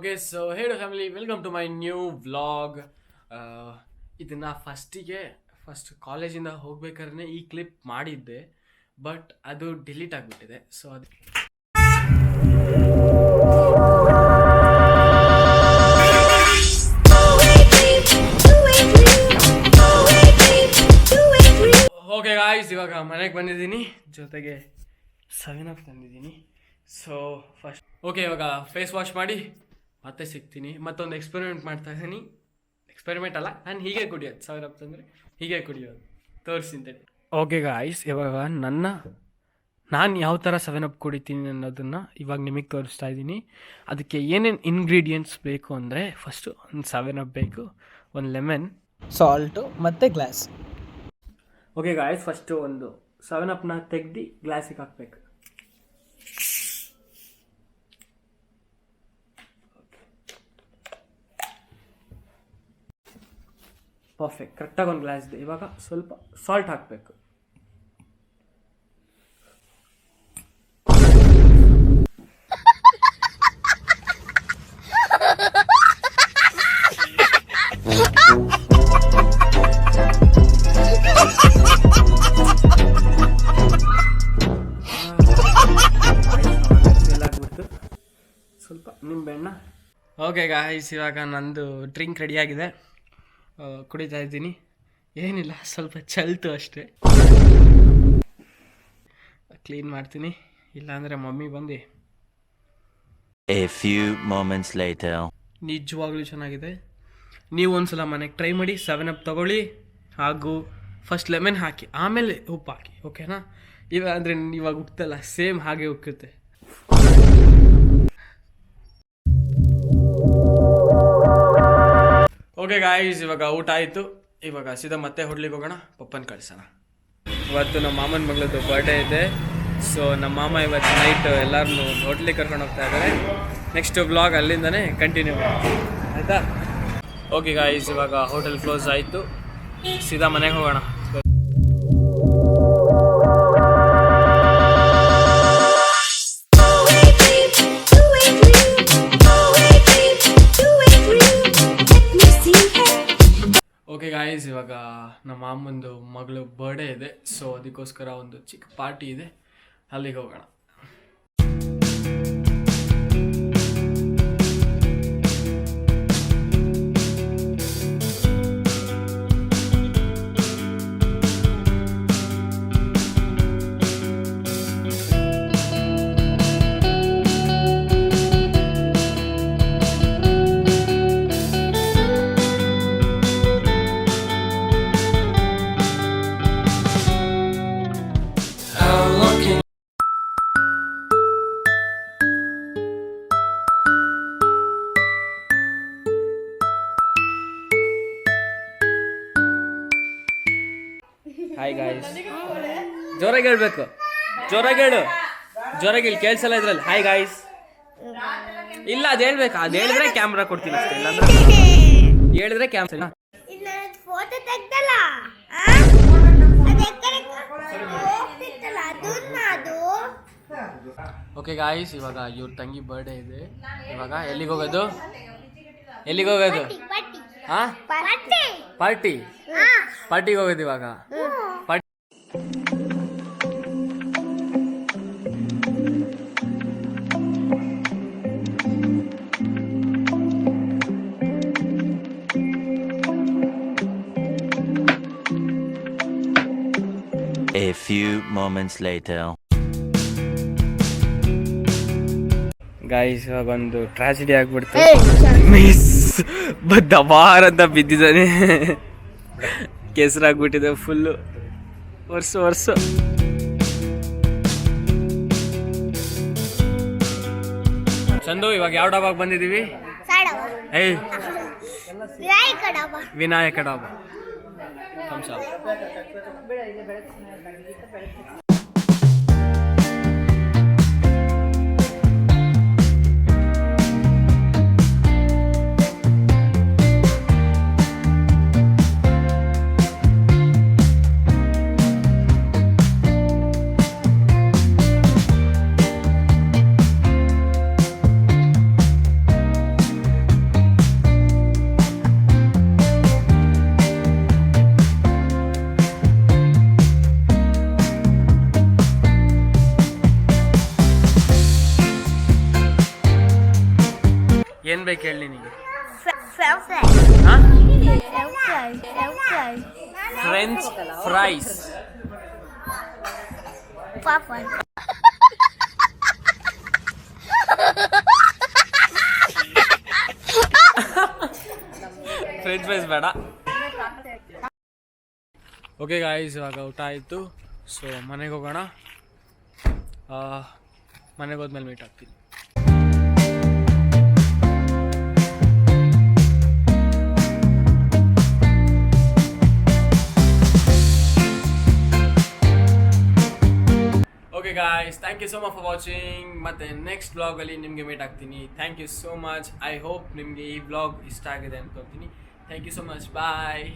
Okay so ಹೇಳು family, welcome to my new vlog. ಇದನ್ನು first ಕಾಲೇಜಿಂದ ಹೋಗ್ಬೇಕಾದ್ರೆ ಈ ಕ್ಲಿಪ್ ಮಾಡಿದ್ದೆ, ಬಟ್ ಅದು ಡಿಲೀಟ್ ಆಗಿಬಿಟ್ಟಿದೆ. ಸೊ ಅದು ಓಕೆ ಗಾಯ್ಸ್, ಇವಾಗ ಮನೆಗೆ ಬಂದಿದ್ದೀನಿ, ಜೊತೆಗೆ 7 Up ತಂದಿದ್ದೀನಿ. ಸೊ ಫಸ್ಟ್ ಇವಾಗ ಫೇಸ್ ವಾಶ್ ಮಾಡಿ ಮತ್ತೆ ಸಿಗ್ತೀನಿ. ಮತ್ತೊಂದು ಎಕ್ಸ್ಪೆರಿಮೆಂಟ್ ಮಾಡ್ತಾ ಇದ್ದೀನಿ. ಎಕ್ಸ್ಪೆರಿಮೆಂಟ್ ಅಲ್ಲ, ನಾನು ಹೀಗೆ ಕುಡಿಯೋದು. 7 Up ತಂದರೆ ಹೀಗೆ ಕುಡಿಯೋದು, ತೋರಿಸಿದ್ದೇನೆ. ಓಕೆ ಗಾಯ್ಸ್, ಇವಾಗ ನಾನು ಯಾವ ಥರ 7 Up ಕುಡಿತೀನಿ ಅನ್ನೋದನ್ನು ಇವಾಗ ನಿಮಗೆ ತೋರಿಸ್ತಾ ಇದ್ದೀನಿ. ಅದಕ್ಕೆ ಏನೇನು ಇಂಗ್ರೀಡಿಯೆಂಟ್ಸ್ ಬೇಕು ಅಂದರೆ, ಫಸ್ಟು ಒಂದು 7 Up ಬೇಕು, ಒಂದು ಲೆಮನ್, ಸಾಲ್ಟು ಮತ್ತು ಗ್ಲಾಸ್. ಓಕೆ ಗಾಯ್ಸ್, ಫಸ್ಟು ಒಂದು 7 Upನ ತೆಗ್ದು ಗ್ಲಾಸಿಗೆ ಹಾಕಬೇಕು. ಪರ್ಫೆಕ್ಟ್, ಕರೆಕ್ಟಾಗಿ ಒಂದು ಗ್ಲಾಸ್ ಇದೆ. ಇವಾಗ ಸ್ವಲ್ಪ ಸಾಲ್ಟ್ ಹಾಕಬೇಕು. ಸ್ವಲ್ಪ ನಿಂಬೆಹಣ್ಣ. ಓಕೆ ಗಾಯ್ಸ್, ಇವಾಗ ನಂದು ಡ್ರಿಂಕ್ ರೆಡಿಯಾಗಿದೆ, ಕುಡಿತಾ ಇದ್ದೀನಿ. ಏನಿಲ್ಲ, ಸ್ವಲ್ಪ ಚಲ್ತು ಅಷ್ಟೇ. ಕ್ಲೀನ್ ಮಾಡ್ತೀನಿ, ಇಲ್ಲಾಂದರೆ ಮಮ್ಮಿ ಬಂದು. A few moments later. ನಿಜವಾಗ್ಲೂ ಚೆನ್ನಾಗಿದೆ. ನೀವು ಒಂದ್ಸಲ ಮನೆಗೆ ಟ್ರೈ ಮಾಡಿ. 7 Up ತಗೊಳ್ಳಿ, ಹಾಗೂ ಫಸ್ಟ್ ಲೆಮನ್ ಹಾಕಿ, ಆಮೇಲೆ ಉಪ್ಪು ಹಾಕಿ, ಓಕೆನಾ? ಅಂದರೆ ಇವಾಗ ಉಕ್ತಲ್ಲ, ಸೇಮ್ ಹಾಗೆ ಉಕ್ಕುತ್ತೆ. ಓಕೆ ಗಾಯ್ಸ್, ಇವಾಗ ಊಟ ಆಯಿತು. ಇವಾಗ ಸೀದಾ ಮತ್ತೆ ಹೋಟ್ಲಿಗೆ ಹೋಗೋಣ, ಪಪ್ಪನ ಕಳಿಸೋಣ. ಇವತ್ತು ನಮ್ಮ ಮಾಮನ ಮಗಳದ್ದು ಬರ್ಡೇ ಇದೆ. ಸೊ ನಮ್ಮ ಮಾಮ ಇವತ್ತು ನೈಟ್ ಎಲ್ಲರನ್ನೂ ಹೋಟ್ಲಿಗೆ ಕರ್ಕೊಂಡು ಹೋಗ್ತಾ ಇದ್ದಾರೆ. ನೆಕ್ಸ್ಟ್ ವ್ಲಾಗ್ ಅಲ್ಲಿಂದನೇ ಕಂಟಿನ್ಯೂ ಆಯಿತಾ? ಓಕೆ ಗಾಯ್ಸ್, ಇವಾಗ ಹೋಟೆಲ್ ಕ್ಲೋಸ್ ಆಯಿತು, ಸೀದಾ ಮನೆಗೆ ಹೋಗೋಣ. ಓಕೆ ಗಾಯ್ಸ್, ಇವಾಗ ನಮ್ಮ ಅಮ್ಮಂದು ಮಗಳು ಬರ್ಡೇ ಇದೆ. ಸೊ ಅದಕ್ಕೋಸ್ಕರ ಒಂದು ಚಿಕ್ಕ ಪಾರ್ಟಿ ಇದೆ, ಅಲ್ಲಿಗೆ ಹೋಗೋಣ. ಹಾಯ್ ಗಾಯ್ಸ್, ಜೋರಾಗಿ ಹೇಳ್ಬೇಕು, ಜೋರಾಗಿ ಹೇಳು, ಜೋರಾಗಿ ಇಲ್ಲಿ ಕೇಳಿಸಲ್ಲ ಇದ್ರಲ್ಲಿ. ಹಾಯ್ ಗಾಯ್ಸ್ ಇಲ್ಲ, ಅದು ಹೇಳ್ಬೇಕು, ಅದು ಹೇಳಿದ್ರೆ ಕ್ಯಾಮ್ರಾ ಕೊಡ್ತೀನಿ ಅಷ್ಟೇ, ಇಲ್ಲಾಂದ್ರೆ ಹೇಳಿದ್ರೆ ಕ್ಯಾಮ್ರಾ. ಓಕೆ ಗಾಯ್ಸ್, ಇವಾಗ ಇವ್ರ ತಂಗಿ ಬರ್ಡೇ ಇದೆ. ಇವಾಗ ಎಲ್ಲಿಗೆ ಹೋಗೋದು? ಹಾಂ, ಪಾರ್ಟಿಗೆ ಹೋಗೋದು ಇವಾಗ. A few moments later. Guys, ಇವಾಗ ಒಂದು ಟ್ರಾಜಿಡಿ ಆಗ್ಬಿಡ್ತು. ಮಿಸ್ ದಬಾರ್ ಅಂತ ಬಿದ್ದಿದ್ದಾನೆ, ಕೆಸರಾಗ್ಬಿಟ್ಟಿದೆ ಫುಲ್ಲು, ವರ್ಷ. ಚಂದು, ಇವಾಗ ಯಾವ ಡಾಬಾಗೆ ಬಂದಿದ್ದೀವಿ? ವಿನಾಯಕ ಡಾಬಾ. ಏನು ಬೇಕು ಹೇಳಿ ನಿನಗೆ? French ಹಾಂ, fries. French fries. Papa. French fries ಬೇಡ. ಓಕೆ ಗಾಯ್ಸ್, ಇವಾಗ ಊಟ ಆಯಿತು. ಸೊ ಮನೆಗೆ ಹೋಗೋಣ. ಮನೆಗೆ ಹೋದ್ಮೇಲೆ ಮೀಟ್ ಆಗ್ತೀನಿ. Okay guys, thank you so much for watching. ಮತ್ತು ನೆಕ್ಸ್ಟ್ ಬ್ಲಾಗಲ್ಲಿ ನಿಮಗೆ ಮೀಟ್ ಆಗ್ತೀನಿ. Thank you so much. I hope ನಿಮಗೆ ಈ ಬ್ಲಾಗ್ ಇಷ್ಟ ಆಗಿದೆ ಅನ್ಕೊತೀನಿ. Thank you so much. Bye.